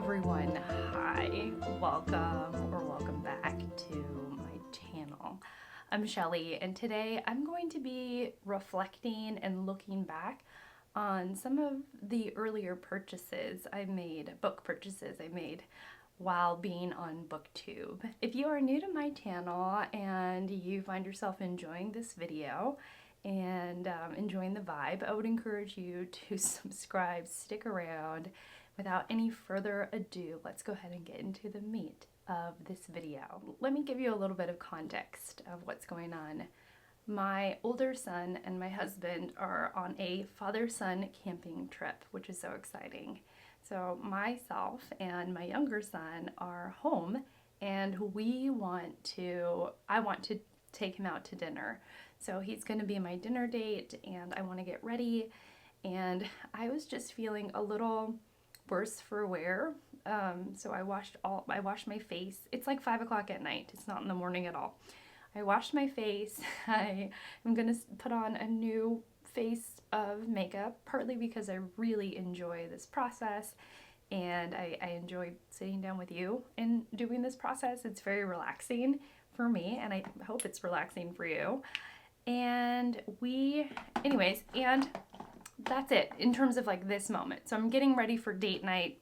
everyone, hi, welcome back to my channel. I'm Shelly, and today I'm going to be reflecting and looking back on some of the earlier purchases I made, book purchases I made while being on Booktube. If you are new to my channel and you find yourself enjoying this video and enjoying the vibe, I would encourage you to subscribe, stick around. Without any further ado, let's go ahead and get into the meat of this video. Let me give you a little bit of context of what's going on. My older son and my husband are on a father-son camping trip, which is so exciting. So myself and my younger son are home, and I want to take him out to dinner. So he's going to be my dinner date, and I want to get ready. And I was just feeling a little worse for wear. So I washed my face. It's like 5 o'clock at night. It's not in the morning at all. I washed my face. I am going to put on a new face of makeup, partly because I really enjoy this process and I enjoy sitting down with you and doing this process. It's very relaxing for me, and I hope it's relaxing for you. And that's it in terms of like this moment. So I'm getting ready for date night,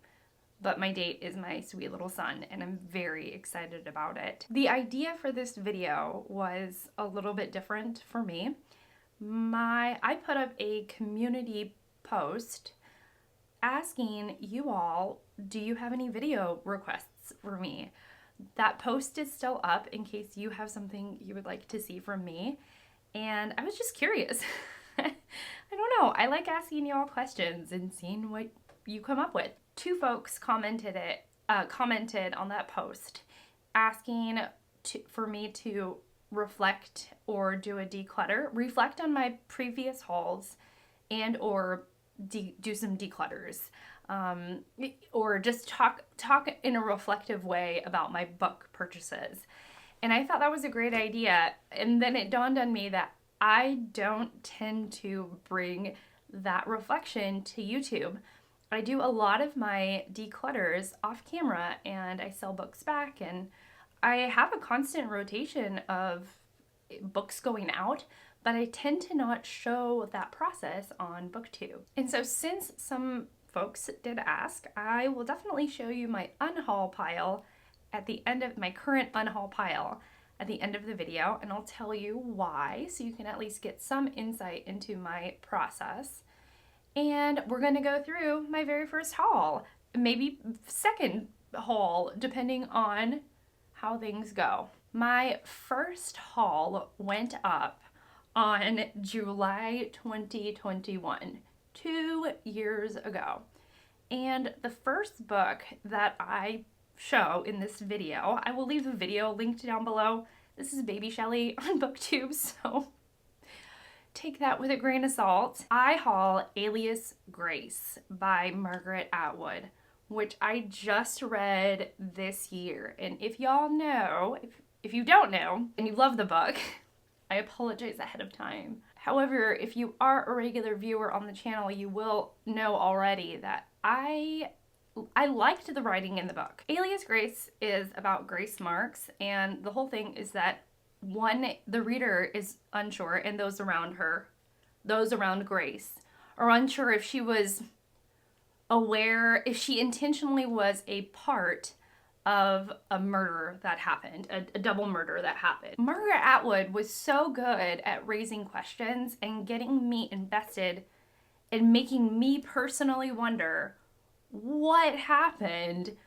but my date is my sweet little son, and I'm very excited about it. The idea for this video was a little bit different for me. I put up a community post asking you all, do you have any video requests for me? That post is still up in case you have something you would like to see from me. And I was just curious. I don't know. I like asking y'all questions and seeing what you come up with. 2 folks commented on that post asking for me to reflect or do a declutter, reflect on my previous hauls, and or do some declutters, or just talk in a reflective way about my book purchases. And I thought that was a great idea. And then it dawned on me that I don't tend to bring that reflection to YouTube. I do a lot of my declutters off camera, and I sell books back, and I have a constant rotation of books going out, but I tend to not show that process on Booktube. And so since some folks did ask, I will definitely show you my unhaul pile at the end of my current unhaul pile at the end of the video, and I'll tell you why, so you can at least get some insight into my process. And we're going to go through my very first haul, maybe second haul, depending on how things go. My first haul went up on July 2021, 2 years ago. And the first book that I show in this video, I will leave the video linked down below. This is Baby Shelly on Booktube, so take that with a grain of salt. I haul Alias Grace by Margaret Atwood, which I just read this year. And if y'all know, if you don't know and you love the book, I apologize ahead of time. However, if you are a regular viewer on the channel, you will know already that I liked the writing in the book. Alias Grace is about Grace Marks, and the whole thing is that the reader is unsure, and those around Grace, are unsure if she was aware, if she intentionally was a part of a murder that happened, a double murder that happened. Margaret Atwood was so good at raising questions and getting me invested and making me personally wonder what happened.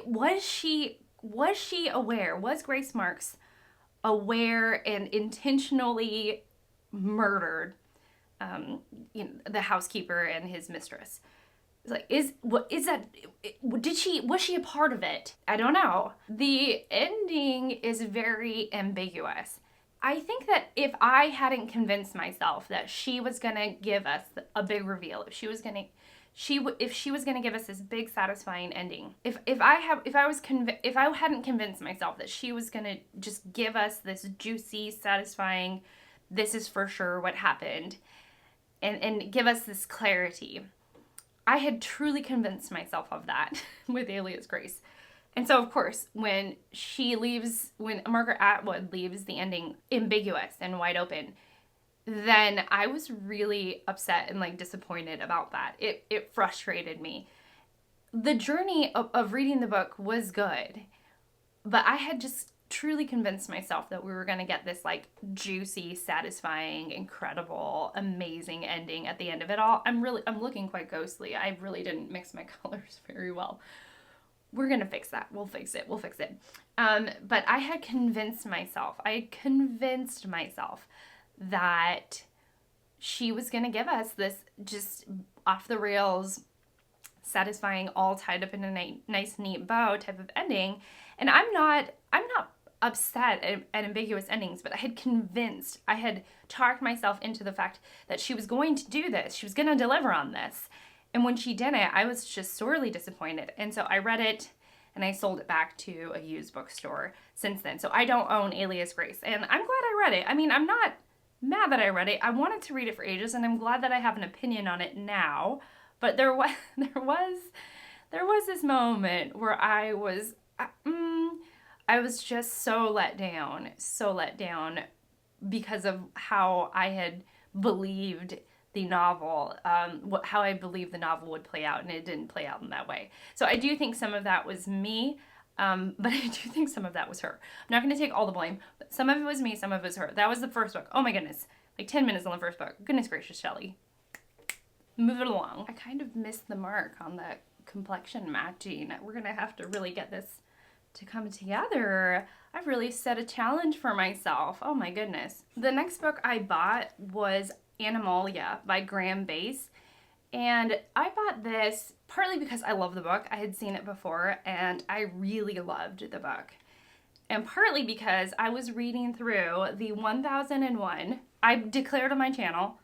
Was she aware? Was Grace Marks aware and intentionally murdered the housekeeper and his mistress? It's like, was she a part of it? I don't know. The ending is very ambiguous. I think that if I hadn't convinced myself that she was gonna give us a big reveal, if she was gonna give us this big satisfying ending, if I hadn't convinced myself that she was gonna just give us this juicy, satisfying, this is for sure what happened, and give us this clarity, I had truly convinced myself of that with Alias Grace. And so, of course, when Margaret Atwood leaves the ending ambiguous and wide open, then I was really upset and like disappointed about that. It frustrated me. The journey of reading the book was good, but I had just truly convinced myself that we were going to get this like juicy, satisfying, incredible, amazing ending at the end of it all. I'm looking quite ghostly. I really didn't mix my colors very well. We're going to fix that. We'll fix it. But I had convinced myself that she was going to give us this just off the rails, satisfying, all tied up in a nice, neat bow type of ending. And I'm not upset at ambiguous endings, but I had talked myself into the fact that she was going to do this. She was going to deliver on this. And when she didn't, I was just sorely disappointed. And so I read it and I sold it back to a used bookstore since then. So I don't own Alias Grace. And I'm glad I read it. I mean, I'm not mad that I read it. I wanted to read it for ages, and I'm glad that I have an opinion on it now. But there was this moment where I was just so let down because of how I had believed the novel, how I believed the novel would play out, and it didn't play out in that way. So I do think some of that was me, but I do think some of that was her. I'm not going to take all the blame, but some of it was me, some of it was her. That was the first book. Oh my goodness, like 10 minutes on the first book. Goodness gracious, Shelley. Move it along. I kind of missed the mark on the complexion matching. We're going to have to really get this to come together. I've really set a challenge for myself. Oh my goodness. The next book I bought was Animalia by Graham Base. And I bought this partly because I love the book. I had seen it before and I really loved the book. And partly because I was reading through the 1001. I declared on my channel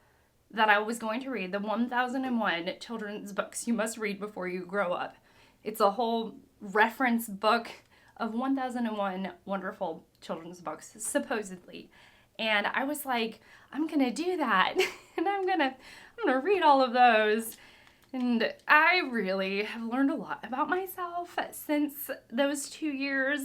that I was going to read the 1001 children's books you must read before you grow up. It's a whole reference book of 1001 wonderful children's books, supposedly. And I was like, I'm gonna do that. And I'm gonna read all of those. And I really have learned a lot about myself since those 2 years,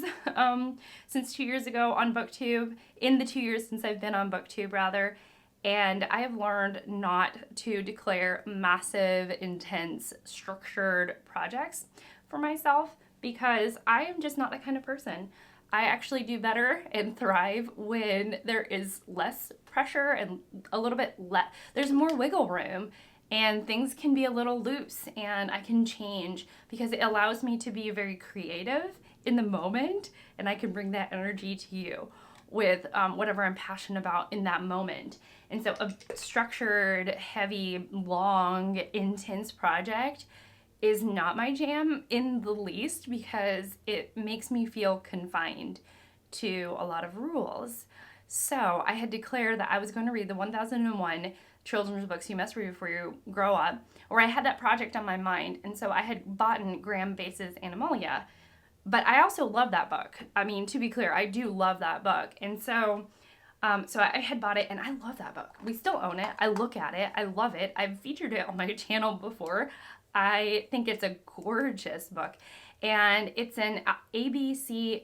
since 2 years ago on Booktube, in the 2 years since I've been on Booktube rather. And I have learned not to declare massive, intense, structured projects for myself because I am just not that kind of person. I actually do better and thrive when there is less pressure and a little bit less, there's more wiggle room and things can be a little loose and I can change because it allows me to be very creative in the moment and I can bring that energy to you with whatever I'm passionate about in that moment. And so a structured, heavy, long, intense project is not my jam in the least because it makes me feel confined to a lot of rules. So I had declared that I was going to read the 1001 children's books you must read before you grow up, or I had that project on my mind. And so I had bought Graham Base's Animalia, but I also love that book. I mean, to be clear, I do love that book. And so I had bought it and I love that book. We still own it. I look at it. I love it. I've featured it on my channel before. I think it's a gorgeous book. And it's an ABC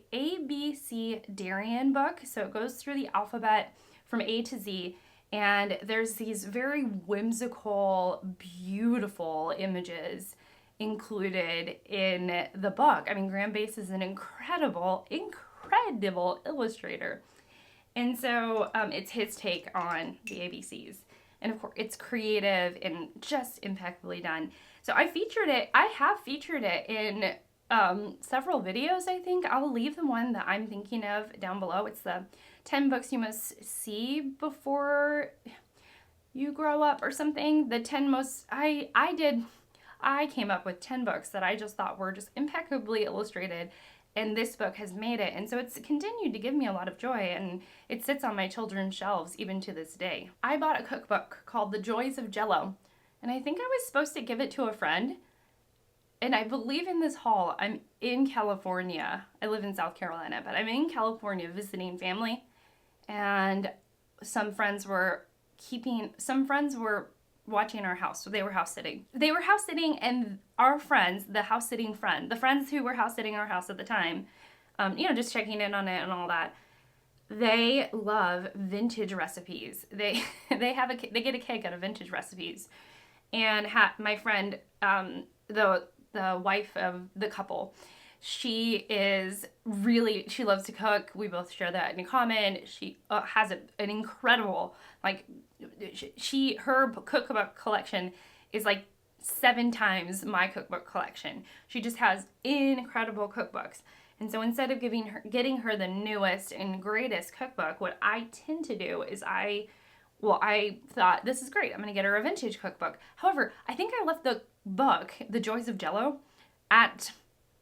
Darien book. So it goes through the alphabet from A to Z. And there's these very whimsical, beautiful images included in the book. I mean, Graham Base is an incredible illustrator. And so it's his take on the ABCs. And of course, it's creative and just impeccably done. So I have featured it in several videos, I think. I'll leave the one that I'm thinking of down below. It's the 10 books you must see before you grow up or something. The 10 most, I came up with 10 books that I just thought were just impeccably illustrated, and this book has made it. And so it's continued to give me a lot of joy, and it sits on my children's shelves even to this day. I bought a cookbook called The Joys of Jello, and I think I was supposed to give it to a friend. And I believe in this haul, I'm in California. I live in South Carolina, but I'm in California visiting family. And some friends were watching our house. So they were house sitting. They were house sitting, and our friends, the house sitting friend, the friends who were house sitting our house at the time, you know, just checking in on it and all that. They love vintage recipes. They get a kick out of vintage recipes. And my friend, the wife of the couple, she loves to cook. We both share that in common. She has an incredible, like, her cookbook collection is like 7 times my cookbook collection. She just has incredible cookbooks. And so instead of getting her the newest and greatest cookbook, what I tend to do is I thought, this is great, I'm going to get her a vintage cookbook. However, I think I left the book, The Joys of Jello, at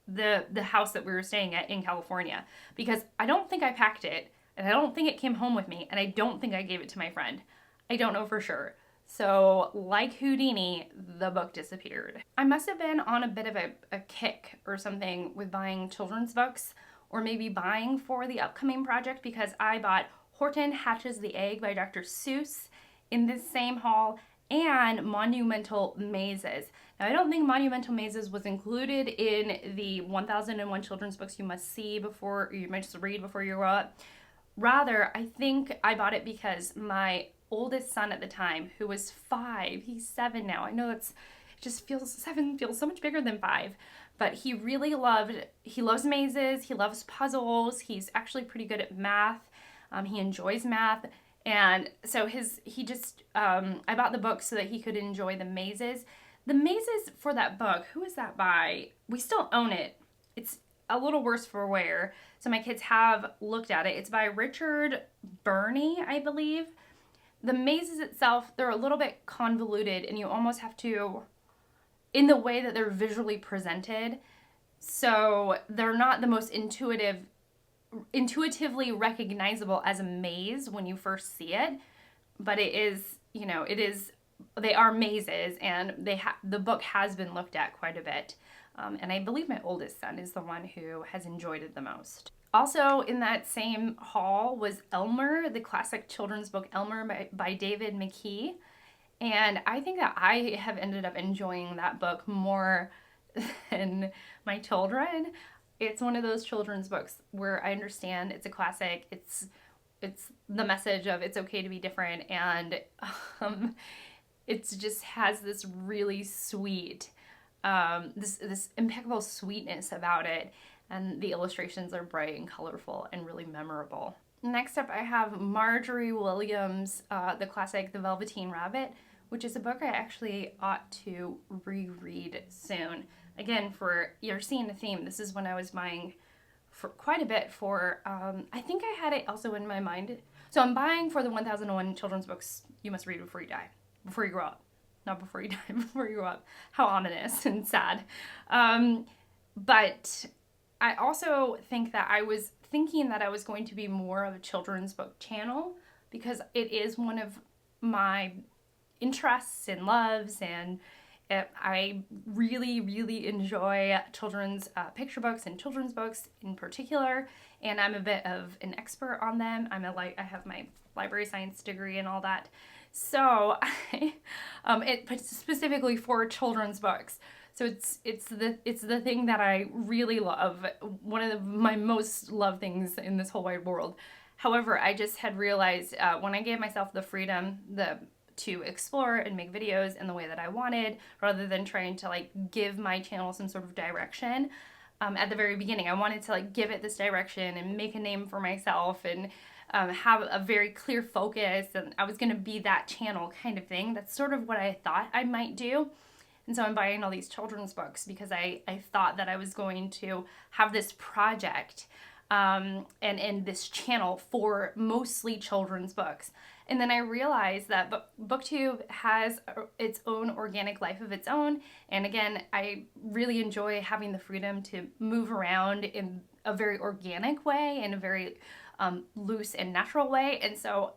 the house that we were staying at in California, because I don't think I packed it, and I don't think it came home with me, and I don't think I gave it to my friend. I don't know for sure. So, like Houdini, the book disappeared. I must have been on a bit of a kick or something with buying children's books, or maybe buying for the upcoming project, because I bought Horton Hatches the Egg by Dr. Seuss in this same haul, and Monumental Mazes. Now, I don't think Monumental Mazes was included in the 1001 children's books you must read before you grow up. Rather, I think I bought it because my oldest son at the time, who was 5, he's 7 now. I know seven feels so much bigger than 5, but he loves mazes, he loves puzzles, he's actually pretty good at math, he enjoys math, and so I bought the book so that he could enjoy the mazes. The mazes for that book, who is that by? We still own it. It's a little worse for wear, so my kids have looked at it. It's by Richard Burney, I believe. The mazes itself, they're a little bit convoluted, and you almost have to, in the way that they're visually presented, so they're not the most intuitively recognizable as a maze when you first see it, but they are mazes, and the book has been looked at quite a bit, and I believe my oldest son is the one who has enjoyed it the most. Also in that same haul was Elmer, the classic children's book Elmer by David McKee. And I think that I have ended up enjoying that book more than my children. It's one of those children's books where I understand it's a classic. It's the message of it's okay to be different. And it just has this really sweet, this impeccable sweetness about it. And the illustrations are bright and colorful and really memorable. Next up, I have Marjorie Williams, the classic The Velveteen Rabbit, which is a book I actually ought to reread soon. Again, you're seeing a theme. This is when I was buying for quite a bit for, I think I had it also in my mind. So I'm buying for the 1001 children's books you must read before you die, before you grow up. Not before you die, before you grow up. How ominous and sad. But I also think that I was thinking that I was going to be more of a children's book channel, because it is one of my interests and loves, and I really, really enjoy children's picture books and children's books in particular, and I'm a bit of an expert on them. I have my library science degree and all that, so it's specifically for children's books. So it's the thing that I really love, one of my most loved things in this whole wide world. However, I just had realized when I gave myself the freedom to explore and make videos in the way that I wanted, rather than trying to give my channel some sort of direction. At the very beginning, I wanted to give it this direction and make a name for myself and have a very clear focus, and I was going to be that channel kind of thing. That's sort of what I thought I might do. And so I'm buying all these children's books because I thought that I was going to have this project and this channel for mostly children's books. And then I realized that Booktube has its own organic life of its own. And again, I really enjoy having the freedom to move around in a very organic way, in a very loose and natural way. And so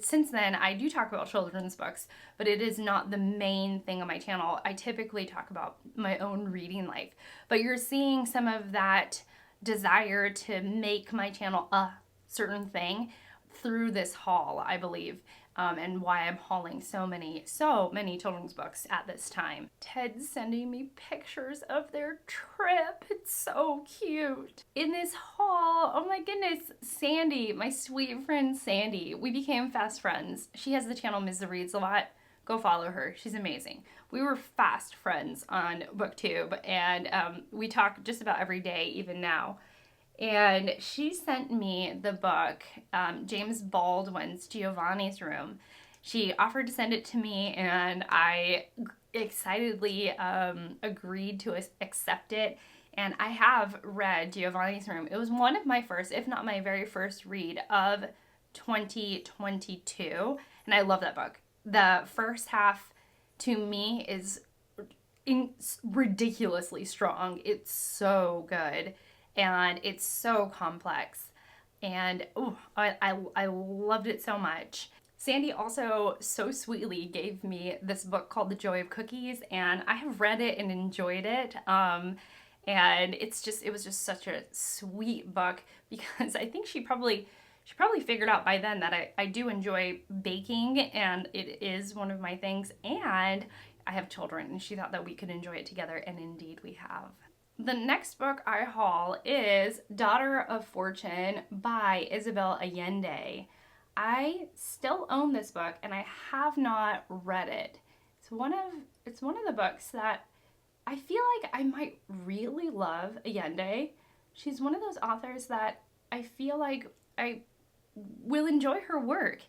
since then, I do talk about children's books, but it is not the main thing on my channel. I typically talk about my own reading life. But you're seeing some of that desire to make my channel a certain thing through this haul, I believe. and why I'm hauling so many children's books at this time. Ted's sending me pictures of their trip. It's so cute. In this haul, oh my goodness, Sandy, my sweet friend Sandy, we became fast friends. She has the channel Ms. Reads a lot. Go follow her. She's amazing. We were fast friends on Booktube, and we talk just about every day, even now. And she sent me the book, James Baldwin's Giovanni's Room. She offered to send it to me, and I excitedly agreed to accept it. And I have read Giovanni's Room. It was one of my first, if not my very first read of 2022. And I love that book. The first half, to me, is ridiculously strong. It's so good. And it's so complex, and I loved it so much. Sandy also so sweetly gave me this book called The Joy of Cookies, and I have read it and enjoyed it. And it was just such a sweet book, because I think she probably figured out by then that I do enjoy baking, and it is one of my things, and I have children, and she thought that we could enjoy it together, and indeed we have. The next book I haul is Daughter of Fortune by Isabel Allende. I still own this book, and I have not read it. It's one of the books that I feel like I might really love Allende. She's one of those authors that I feel like I will enjoy her work.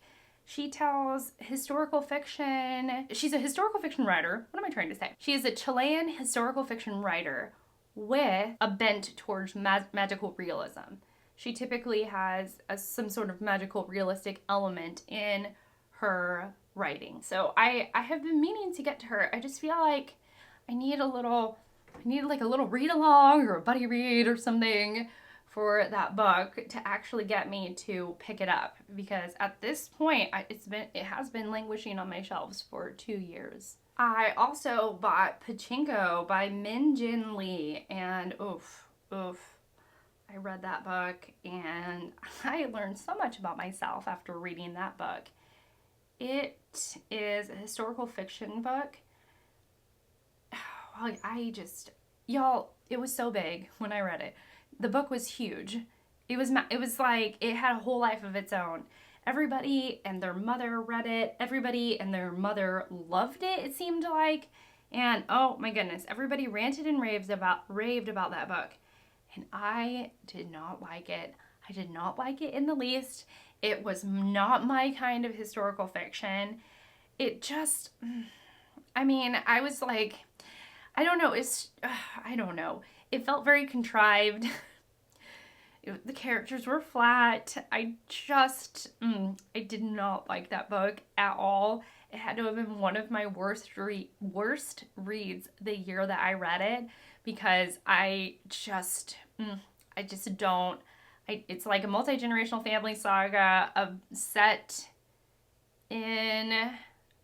She tells historical fiction. She's a historical fiction writer. What am I trying to say? She is a Chilean historical fiction writer with a bent towards magical realism. She typically has some sort of magical realistic element in her writing. So I have been meaning to get to her. I just feel like I need like a little read along or a buddy read or something for that book to actually get me to pick it up, because at this point it has been languishing on my shelves for 2 years. I also bought Pachinko by Min Jin Lee, and oof, I read that book and I learned so much about myself after reading that book. It is a historical fiction book. Y'all, it was so big when I read it. The book was huge. It was like it had a whole life of its own. Everybody and their mother read it. Everybody and their mother loved it, it seemed like. And oh my goodness, everybody ranted and raved about that book. And I did not like it. I did not like it in the least. It was not my kind of historical fiction. It just, I was like, I don't know. It felt very contrived. The characters were flat. I did not like that book at all. It had to have been one of my worst reads the year that I read it, because it's like a multi-generational family saga set in,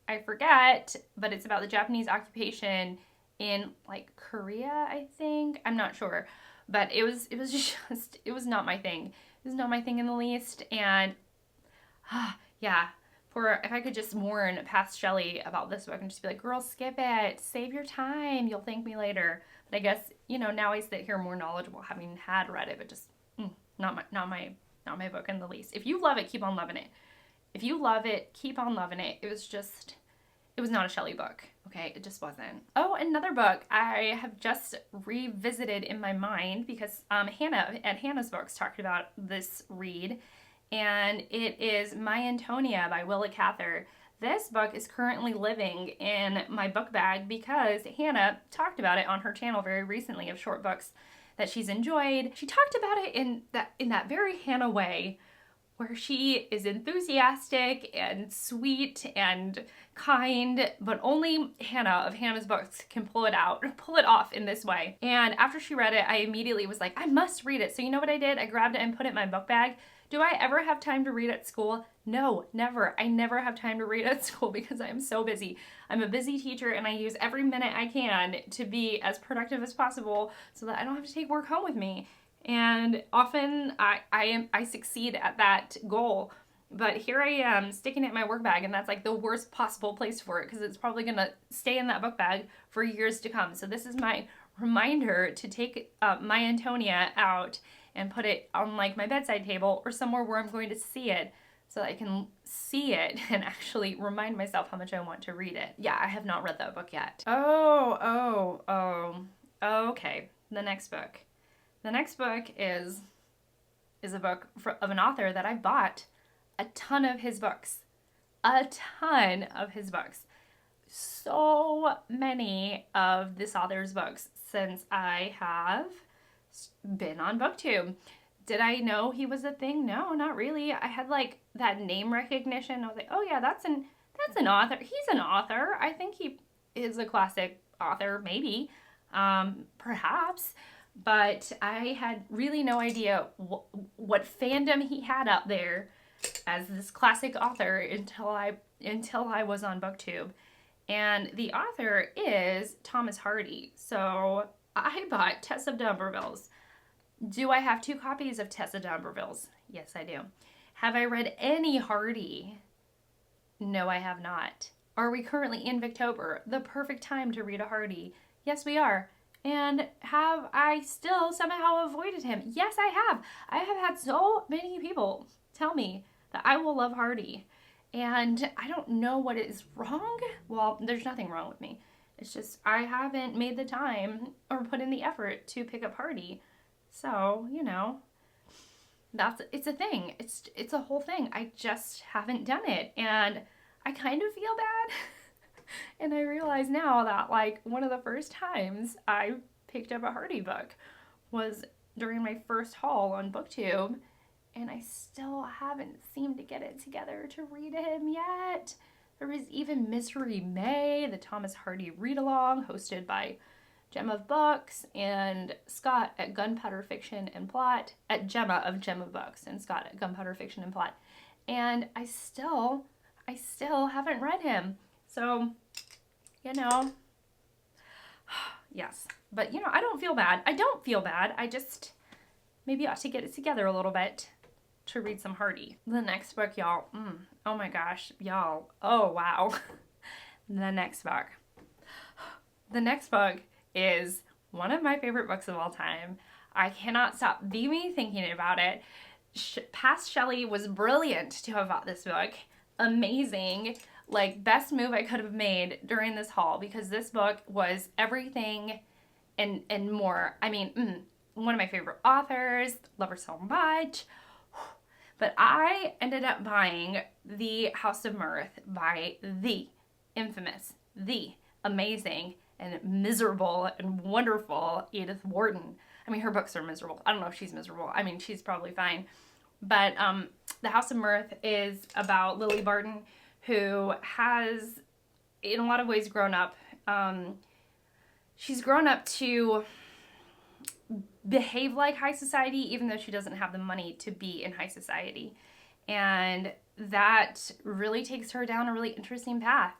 I forget, but it's about the Japanese occupation in like Korea, I think. I'm not sure. But it was not my thing. It was not my thing in the least. And yeah, if I could just warn past Shelley about this book and just be like, girl, skip it. Save your time. You'll thank me later. But I guess, now I sit here more knowledgeable, having had read it, but just not my book in the least. If you love it, keep on loving it. If you love it, keep on loving it. It was not a Shelley book. Okay, it just wasn't. Oh, another book I have just revisited in my mind, because Hannah at Hannah's Books talked about this read, and it is My Antonia by Willa Cather. This book is currently living in my book bag because Hannah talked about it on her channel very recently, of short books that she's enjoyed. She talked about it in that very Hannah way, where she is enthusiastic and sweet and kind, but only Hannah of Hannah's Books can pull it off in this way. And after she read it, I immediately was like, I must read it. So you know what I did? I grabbed it and put it in my book bag. Do I ever have time to read at school? No, never. I never have time to read at school because I am so busy. I'm a busy teacher, and I use every minute I can to be as productive as possible so that I don't have to take work home with me. And often I succeed at that goal, But here I am sticking it in my work bag, and that's like the worst possible place for it because it's probably going to stay in that book bag for years to come. So this is my reminder to take my Antonia out and put it on like my bedside table or somewhere where I'm going to see it so that I can see it and actually remind myself how much I want to read it. Yeah, I have not read that book yet. Okay. The next book. The next book is a book of an author that I bought a ton of his books. A ton of his books. So many of this author's books since I have been on Booktube. Did I know he was a thing? No, not really. I had like that name recognition. I was like, oh yeah, that's an author. He's an author. I think he is a classic author, maybe, perhaps. But I had really no idea what fandom he had out there as this classic author until I was on Booktube. And the author is Thomas Hardy. So I bought Tess of D'Umberville's. Do I have 2 copies of Tess of D'Umberville's? Yes, I do. Have I read any Hardy? No, I have not. Are we currently in Victober? The perfect time to read a Hardy. Yes, we are. And have I still somehow avoided him? Yes, I have. I have had so many people tell me that I will love Hardy. And I don't know what is wrong. Well, there's nothing wrong with me. It's just I haven't made the time or put in the effort to pick up Hardy. So, you know, it's a thing. It's a whole thing. I just haven't done it. And I kind of feel bad. And I realize now that like one of the first times I picked up a Hardy book was during my first haul on Booktube. And I still haven't seemed to get it together to read him yet. There was even Misery May, the Thomas Hardy read-along hosted by Gemma of Books and Scott at Gunpowder Fiction and Plot, at Gemma of Gemma Books and Scott at Gunpowder Fiction and Plot. And I still haven't read him. So, you know, yes. But, you know, I don't feel bad. I don't feel bad. I just maybe ought to get it together a little bit to read some Hardy. The next book, y'all, oh my gosh, y'all, oh wow. The next book is one of my favorite books of all time. I cannot stop beaming thinking about it. Past Shelley was brilliant to have bought this book. Amazing, like best move I could have made during this haul because this book was everything and more. I mean, one of my favorite authors, love her so much. But I ended up buying The House of Mirth by the infamous, the amazing, and miserable and wonderful Edith Wharton. I mean, her books are miserable. I don't know if she's miserable. I mean, she's probably fine. But The House of Mirth is about Lily Barton, who has, in a lot of ways, grown up. She's grown up to behave like high society, even though she doesn't have the money to be in high society. And that really takes her down a really interesting path.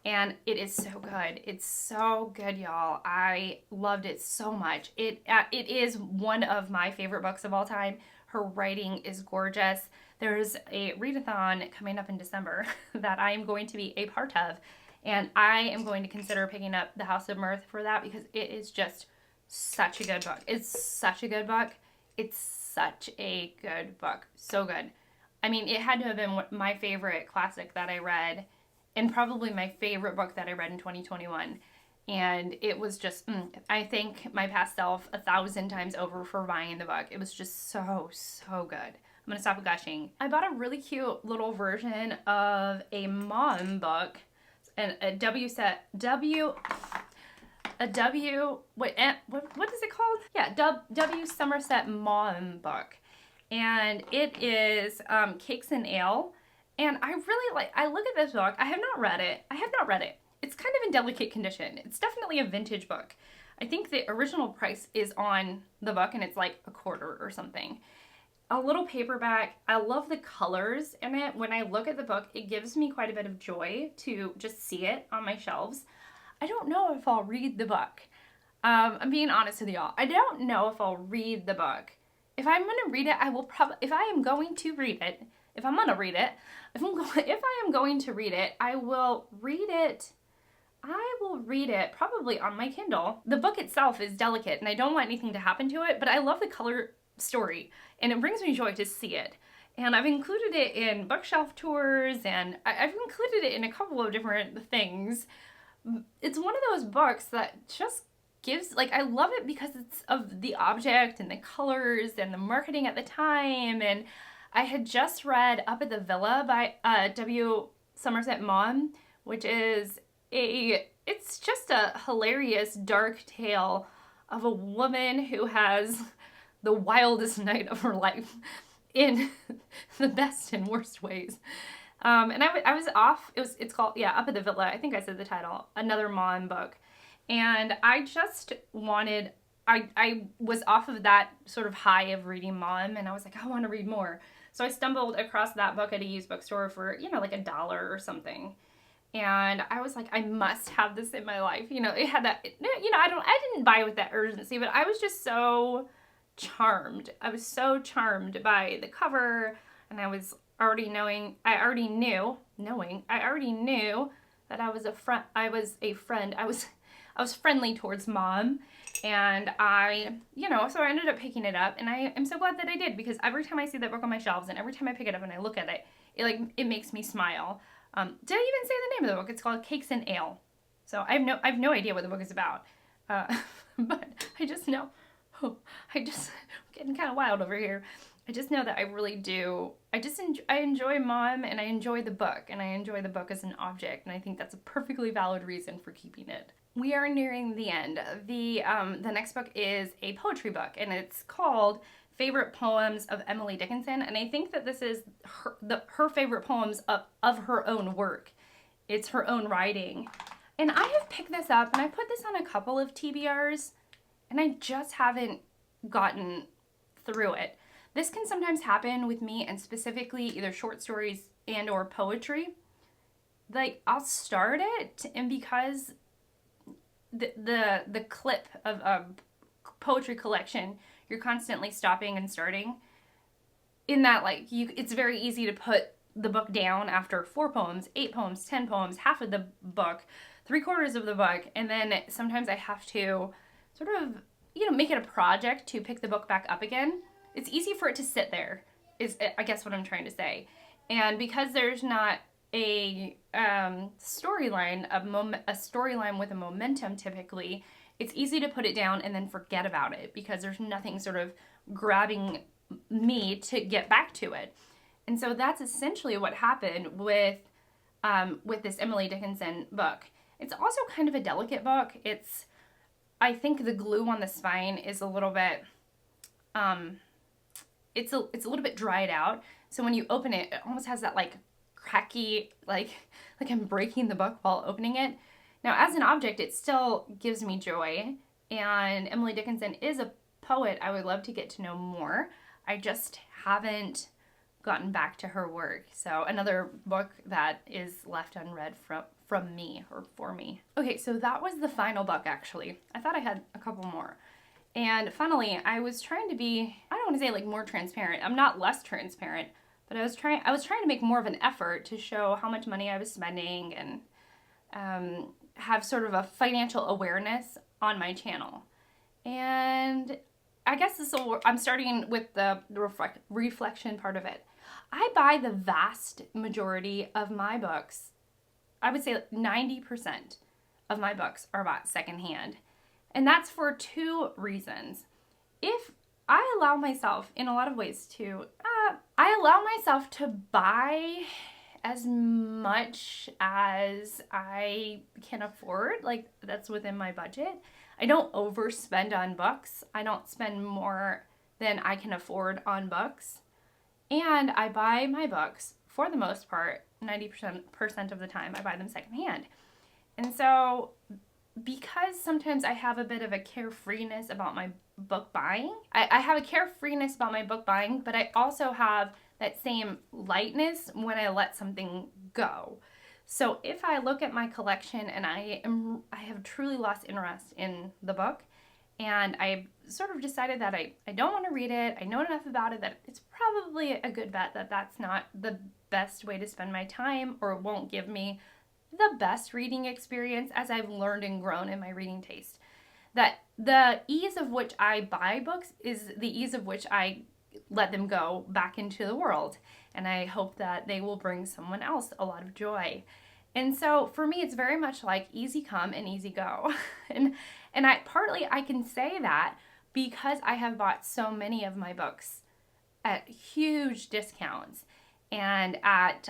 And it is so good. It's so good, y'all. I loved it so much. It is one of my favorite books of all time. Her writing is gorgeous. There's a readathon coming up in December that I am going to be a part of. And I am going to consider picking up The House of Mirth for that because it is just such a good book. It's such a good book. It's such a good book. So good. I mean, it had to have been my favorite classic that I read and probably my favorite book that I read in 2021. And it was just, I thank my past self 1,000 times over for buying the book. It was just so, so good. I'm going to stop gushing. I bought a really cute little version of a mom book, and what is it called? Yeah, W. Somerset Mom book. And it is Cakes and Ale. And I look at this book. I have not read it. It's kind of in delicate condition. It's definitely a vintage book. I think the original price is on the book and it's like $0.25 or something. A little paperback. I love the colors in it. When I look at the book, it gives me quite a bit of joy to just see it on my shelves. I don't know if I'll read the book. I'm being honest with y'all. I don't know if I'll read the book. If I'm going to read it, if I am going to read it, if I'm gonna read it, if I am going to read it, I will read it probably on my Kindle. The book itself is delicate and I don't want anything to happen to it, but I love the color story and it brings me joy to see it. And I've included it in bookshelf tours and I've included it in a couple of different things. It's one of those books that just gives, like, I love it because it's of the object and the colors and the marketing at the time. And I had just read Up at the Villa by W. Somerset Maugham, which is it's just a hilarious dark tale of a woman who has the wildest night of her life in the best and worst ways. And I was off, it's called, yeah, Up at the Villa, I think I said the title, another Maugham book. And I just wanted, I was off of that sort of high of reading Maugham and I was like, I want to read more. So I stumbled across that book at a used bookstore for, like $1 or something. And I was like, I must have this in my life. It had that, I didn't buy it with that urgency, but I was just so charmed. I was so charmed by the cover, and I already knew that I was friendly towards Mom, and so I ended up picking it up, and I am so glad that I did, because every time I see that book on my shelves, and every time I pick it up and I look at it, it makes me smile. Did I even say the name of the book? It's called Cakes and Ale. So I have no idea what the book is about. But I just know, I'm getting kind of wild over here. I just know that I really do. I enjoy Mom and I enjoy the book, and I enjoy the book as an object, and I think that's a perfectly valid reason for keeping it. We are nearing the end. The next book is a poetry book, and it's called Favorite Poems of Emily Dickinson, and I think that this is her favorite poems of her own work. It's her own writing. And I have picked this up, and I put this on a couple of TBRs, and I just haven't gotten through it. This can sometimes happen with me, and specifically either short stories and or poetry. Like, I'll start it, and because the clip of a poetry collection, you're constantly stopping and starting. In that, it's very easy to put the book down after 4 poems, 8 poems, 10 poems, half of the book, 3/4 of the book, and then sometimes I have to sort of, make it a project to pick the book back up again. It's easy for it to sit there, is I guess what I'm trying to say. And because there's not a storyline, a storyline with a momentum typically, it's easy to put it down and then forget about it because there's nothing sort of grabbing me to get back to it. And so that's essentially what happened with this Emily Dickinson book. It's also kind of a delicate book. I think the glue on the spine is a little bit, it's a little bit dried out. So when you open it, it almost has that cracky, like I'm breaking the book while opening it. Now, as an object, it still gives me joy, and Emily Dickinson is a poet I would love to get to know more. I just haven't gotten back to her work. So another book that is left unread from me, or for me. Okay, so that was the final book, actually. I thought I had a couple more. And finally, I was trying to be, I don't want to say more transparent. I'm not less transparent, but I was trying to make more of an effort to show how much money I was spending and have sort of a financial awareness on my channel. And I guess I'm starting with the reflection part of it. I buy the vast majority of my books. I would say 90% of my books are bought secondhand. And that's for 2 reasons. If I allow myself, in a lot of ways, I allow myself to buy as much as I can afford, that's within my budget. I don't overspend on books. I don't spend more than I can afford on books. And I buy my books, for the most part, 90% of the time, I buy them secondhand. And so, because sometimes I have a bit of a carefreeness about my book buying, I have a carefreeness about my book buying, but I also have that same lightness when I let something go. So if I look at my collection and I have truly lost interest in the book, And I sort of decided that I don't want to read it. I know enough about it that it's probably a good bet that that's not the best way to spend my time, or won't give me the best reading experience as I've learned and grown in my reading taste. That the ease of which I buy books is the ease of which I let them go back into the world. And I hope that they will bring someone else a lot of joy. And so for me, it's very much like easy come and easy go. and I can say that because I have bought so many of my books at huge discounts and at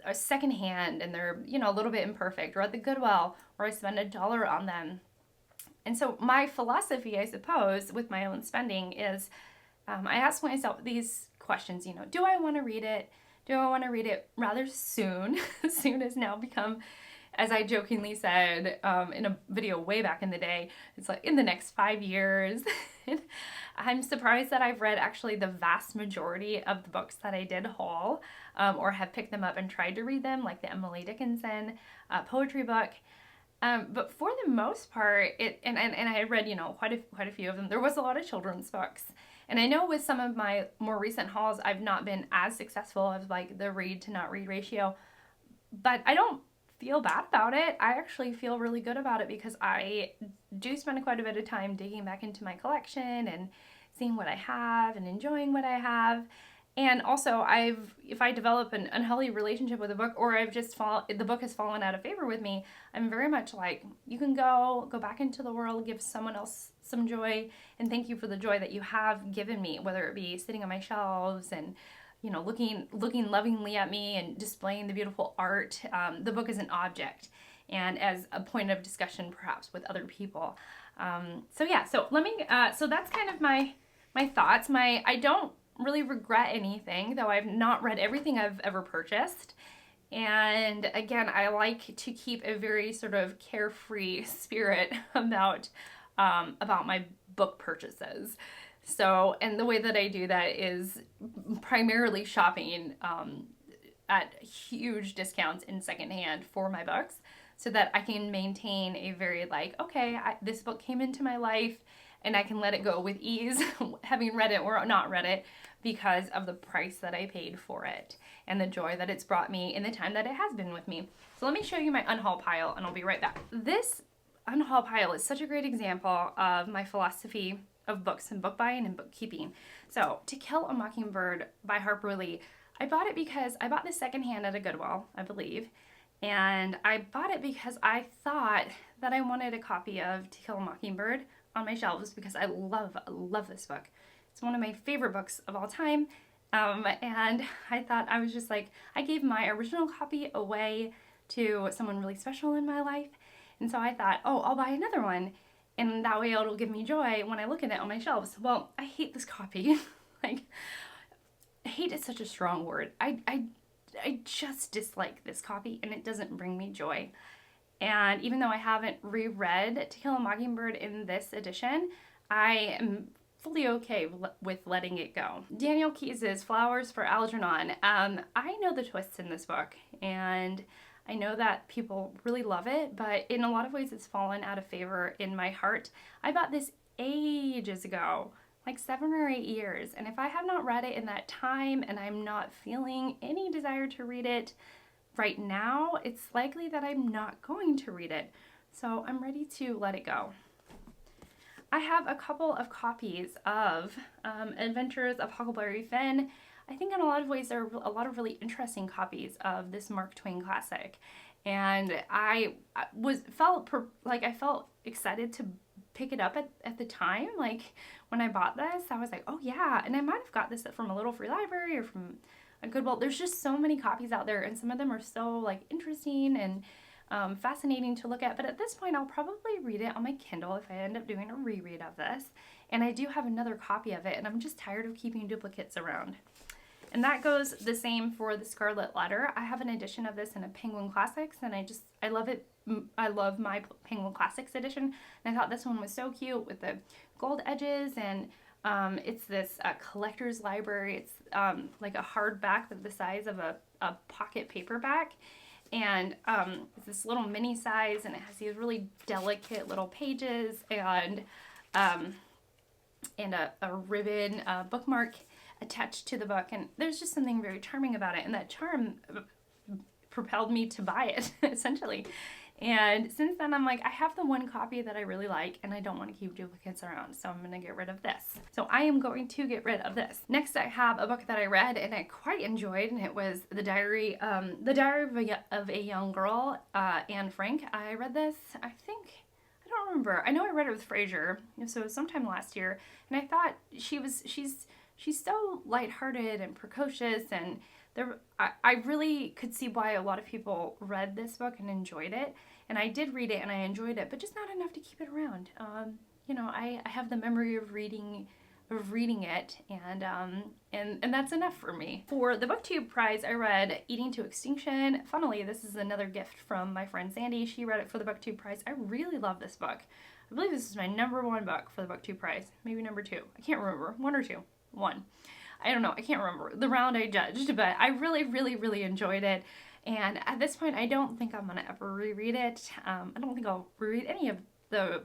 a secondhand, and they're, you know, a little bit imperfect, or at the Goodwill, or I spend $1 on them. And so my philosophy, I suppose, with my own spending is I ask myself these questions, you know, do I want to read it? Do I want to read it rather soon? Soon has now become, as I jokingly said in a video way back in the day, it's like in the next 5 years. I'm surprised that I've read actually the vast majority of the books that I did haul, or have picked them up and tried to read them, like the Emily Dickinson poetry book. But for the most part, and I read, you know, quite a few of them. There was a lot of children's books. And I know with some of my more recent hauls, I've not been as successful as like the read to not read ratio, but I don't feel bad about it. I actually feel really good about it because I do spend quite a bit of time digging back into my collection and seeing what I have and enjoying what I have. And also, if I develop an unhealthy relationship with a book, or the book has fallen out of favor with me, I'm very much like, you can go back into the world, give someone else some joy, and thank you for the joy that you have given me, whether it be sitting on my shelves and, you know, looking lovingly at me and displaying the beautiful art. The book is an object, and as a point of discussion, perhaps with other people. So that's kind of my thoughts. I don't really regret anything, though I've not read everything I've ever purchased. And again, I like to keep a very sort of carefree spirit about my book purchases. So, and the way that I do that is primarily shopping at huge discounts in secondhand for my books, so that I can maintain a very like, okay, this book came into my life and I can let it go with ease, having read it or not read it, because of the price that I paid for it and the joy that it's brought me in the time that it has been with me. So let me show you my unhaul pile and I'll be right back. This unhaul pile is such a great example of my philosophy of books and book buying and bookkeeping. So To Kill a Mockingbird by Harper Lee, I bought it because I bought this secondhand at a Goodwill, I believe. And I bought it because I thought that I wanted a copy of To Kill a Mockingbird on my shelves because I love this book. It's one of my favorite books of all time. And I thought, I was just like, I gave my original copy away to someone really special in my life. And so I thought, oh, I'll buy another one. And that way it'll give me joy when I look at it on my shelves. Well, I hate this copy. Like, hate is such a strong word. I just dislike this copy, and it doesn't bring me joy. And even though I haven't reread To Kill a Mockingbird in this edition, I am fully okay with letting it go. Daniel Keyes' Flowers for Algernon. I know the twists in this book, and I know that people really love it, but in a lot of ways it's fallen out of favor in my heart. I bought this ages ago, like 7 or 8 years, and if I have not read it in that time and I'm not feeling any desire to read it right now, it's likely that I'm not going to read it. So I'm ready to let it go. I have a couple of copies of Adventures of Huckleberry Finn. I think in a lot of ways there are a lot of really interesting copies of this Mark Twain classic. And I felt excited to pick it up at the time. Like when I bought this, I was like, oh yeah. And I might have got this from a little free library or from a Goodwill. There's just so many copies out there, and some of them are so like interesting and fascinating to look at. But at this point, I'll probably read it on my Kindle if I end up doing a reread of this. And I do have another copy of it, and I'm just tired of keeping duplicates around. And that goes the same for The Scarlet Letter. I have an edition of this in a Penguin Classics, and I love it. I love my Penguin Classics edition, and I thought this one was so cute with the gold edges, and it's this collector's library. It's like a hardback, but the size of a pocket paperback. and it's this little mini size, and it has these really delicate little pages and a ribbon bookmark attached to the book, and there's just something very charming about it, and that charm propelled me to buy it essentially. And since then, I'm like, I have the one copy that I really like, and I don't want to keep duplicates around, so I'm going to get rid of this. So I am going to get rid of this. Next, I have a book that I read and I quite enjoyed, and it was The Diary of a Young Girl, Anne Frank. I read this, I don't remember. I know I read it with Fraser, so it was sometime last year, and I thought she's so lighthearted and precocious, and I really could see why a lot of people read this book and enjoyed it. And I did read it and I enjoyed it, but just not enough to keep it around. You know, I have the memory of reading it, and that's enough for me. For the Booktube prize, I read Eating to Extinction. Funnily, this is another gift from my friend Sandy. She read it for the Booktube prize. I really love this book. I believe this is my #1 book for the Booktube prize. Maybe #2. I can't remember. 1 or 2. 1. I don't know. I can't remember the round I judged, but I really, really, really enjoyed it. And at this point, I don't think I'm going to ever reread it. I don't think I'll reread any of the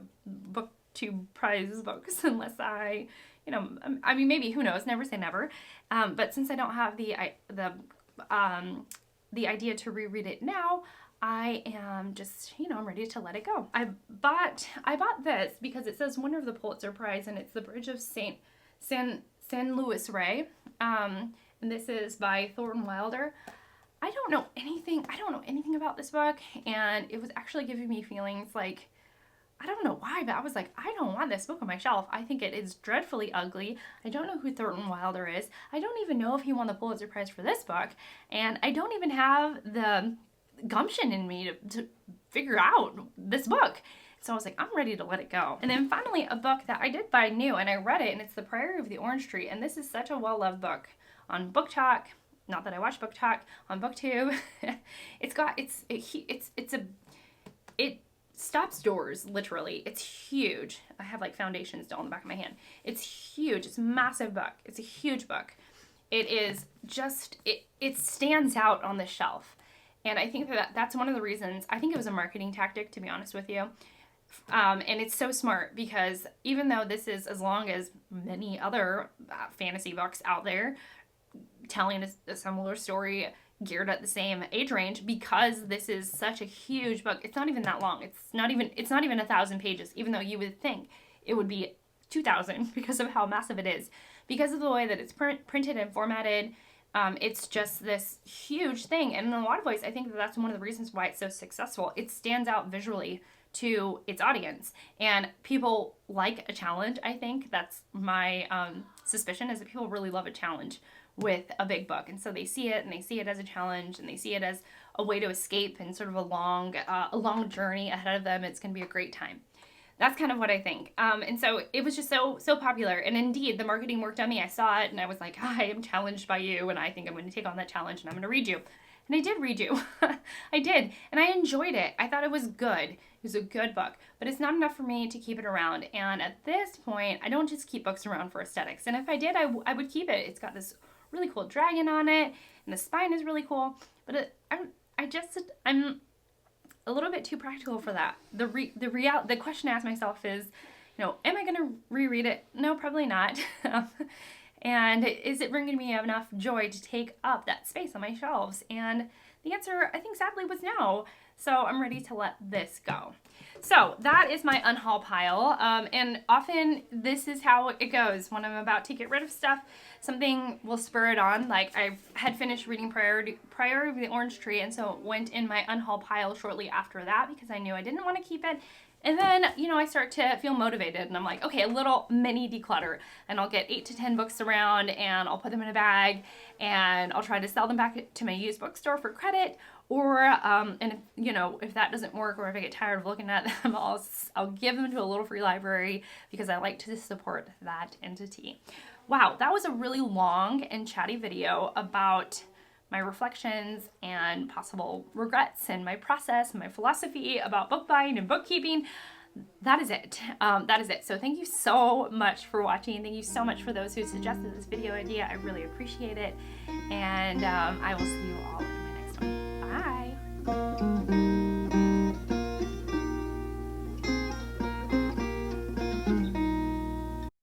Booktube prize books unless I mean, maybe, who knows, never say never. But since I don't have the idea to reread it now, I am just, I'm ready to let it go. I bought this because it says winner of the Pulitzer Prize, and it's The Bridge of San Luis Rey, and this is by Thornton Wilder. I don't know anything about this book, and it was actually giving me feelings like, I don't know why, but I was like, I don't want this book on my shelf. I think it is dreadfully ugly. I don't know who Thornton Wilder is. I don't even know if he won the Pulitzer Prize for this book, and I don't even have the gumption in me to figure out this book. So I was like, I'm ready to let it go. And then finally, a book that I did buy new, and I read it, and it's The Priory of the Orange Tree, and this is such a well-loved book on Book Talk. Not that I watch Book Talk, on Booktube. It stops doors, literally. It's huge. I have like foundation still on the back of my hand. It's huge. It's a massive book. It's a huge book. It is just, it stands out on the shelf. And I think that's one of the reasons. I think it was a marketing tactic, to be honest with you. And it's so smart because even though this is as long as many other fantasy books out there telling a similar story geared at the same age range, because this is such a huge book, it's not even that long. It's not even 1,000 pages, even though you would think it would be 2,000 because of how massive it is. Because of the way that it's printed and formatted, it's just this huge thing. And in a lot of ways, I think that's one of the reasons why it's so successful. It stands out visually to its audience, and people like a challenge. I think that's my suspicion, is that people really love a challenge with a big book, and so they see it as a challenge, and they see it as a way to escape and sort of a long journey ahead of them. It's going to be a great time. That's kind of what I think. And so it was just so popular, and indeed the marketing worked on me. I saw it and I was like, I am challenged by you, and I think I'm going to take on that challenge, and I'm going to read you. And I did read you. I did. And I enjoyed it. I thought it was good. It was a good book. But it's not enough for me to keep it around. And at this point, I don't just keep books around for aesthetics. And if I did, I would keep it. It's got this really cool dragon on it. And the spine is really cool. But I'm a little bit too practical for that. The question I ask myself is, am I going to reread it? No, probably not. And is it bringing me enough joy to take up that space on my shelves? And the answer, I think, sadly, was no. So I'm ready to let this go. So that is my unhaul pile. And often this is how it goes. When I'm about to get rid of stuff, something will spur it on. Like I had finished reading Priory of the Orange Tree, and so it went in my unhaul pile shortly after that because I knew I didn't want to keep it. And then, I start to feel motivated, and I'm like, okay, a little mini declutter, and I'll get 8 to 10 books around, and I'll put them in a bag, and I'll try to sell them back to my used bookstore for credit, or, and if that doesn't work, or if I get tired of looking at them, I'll give them to a little free library, because I like to support that entity. Wow, that was a really long and chatty video about my reflections and possible regrets and my process and my philosophy about book buying and bookkeeping. That is it. So thank you so much for watching. Thank you so much for those who suggested this video idea. I really appreciate it. And I will see you all in my next one. Bye.